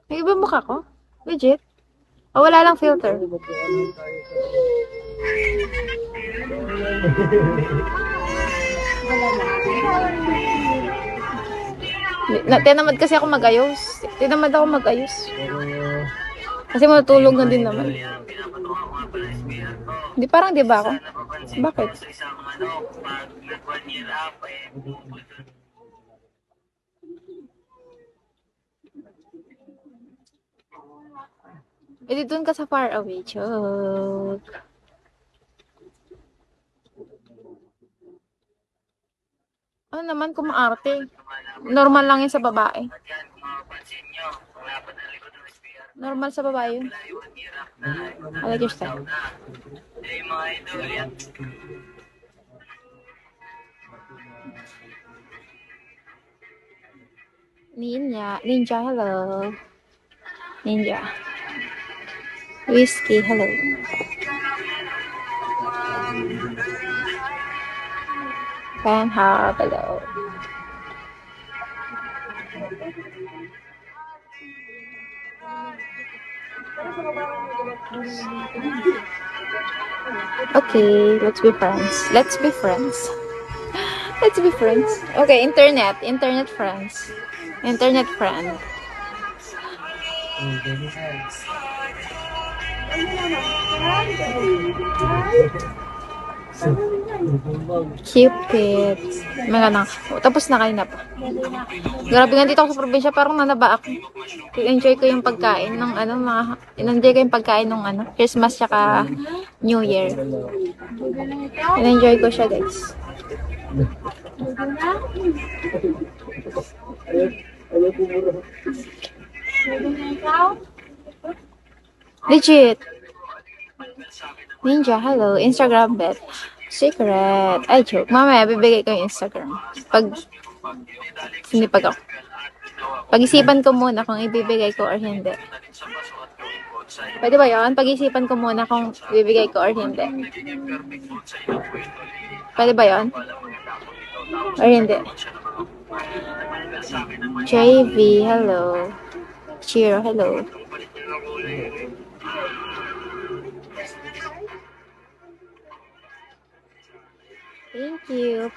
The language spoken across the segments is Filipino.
May iba mukha ko? Legit? O wala lang filter? Tinamad kasi ako mag-ayos. Tinamad ako mag-ayos. Kasi matulog na din naman. Di parang di ba ako? Bakit? Eh, di doon ka sa far away. Chok. Ano naman kung maarte? Normal lang yun sa babae. Normal sa babae yun. I like your style. Ninja. Ninja, hello. Ninja. Whiskey, hello. Fan Hub, hello. Okay, let's be friends. Let's be friends. Let's be friends. Okay, internet. Internet friends. Internet friend. Cupid. May ganang. Oh, tapos na kayo na pa. Grabe nga dito ako sa probinsya. Parang nanaba ako. Enjoy ko yung pagkain ng ano, mga... Enjoy ko yung pagkain ng ano, Christmas tsaka New Year. Enjoy ko siya, guys. Legit. Ninja, hello. Instagram bet. Secret. Ay, joke. Mamaya, bibigay ko yung Instagram. Sinipag ako. Pag-isipan ko muna kung ibibigay ko or hindi. Pwede ba yun? Pag-isipan ko muna kung ibibigay ko or hindi. Pwede ba yun? Or hindi? JV, hello. Chiro, hello. Thank you.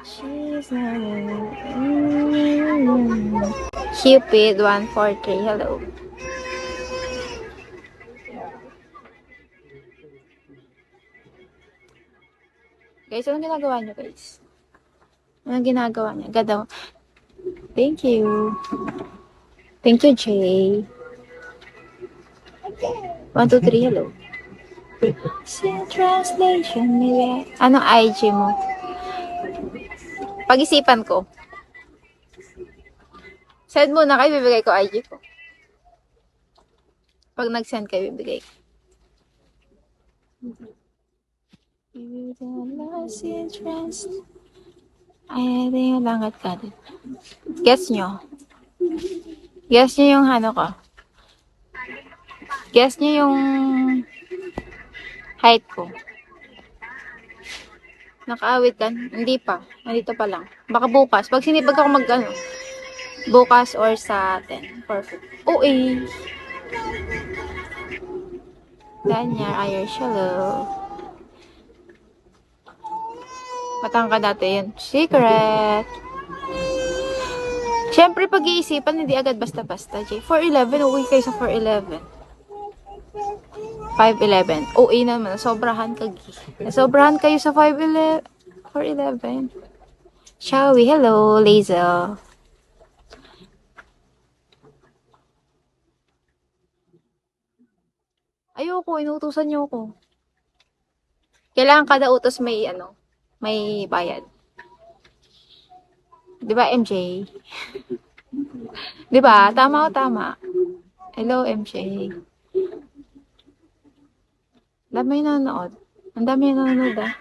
She's Cupid 143, hello. Guys, anong ginagawa niyo, guys? Anong ginagawa niya? Ganda. Thank you. Thank you, Jay. 1, 2, 3, hello. Translation, maybe. Anong IG mo? Pag-isipan ko. Send muna kayo, bibigay ko IG ko. Pag nag-send kayo, bibigay ko. Ay, ito yung langat ka din. Guess nyo. Guess nyo yung ano ko. Guess nyo yung height ko. Nakaawit ka? Hindi pa. Nandito pa lang. Baka bukas. Pag sinipag ako mag-ano. Bukas or sa 10. Perfect. Oh, eh. Danya, Irish, hello. Matangka dati yun. Secret. Siyempre, pag-iisipan, hindi agad basta-basta, J. 4'11", okay kayo sa 4'11". 5'11". OA naman, sobrahan sobrahan kayo sa 5'11". 4'11". Shall we? Hello, Lazel. Ayoko, inutusan niyo ako. Kailangan kada utos may, ano, may bayad. Diba, MJ? Diba? Tama o tama? Hello, MJ. Dami nanonood. Ang dami nanonood, ah.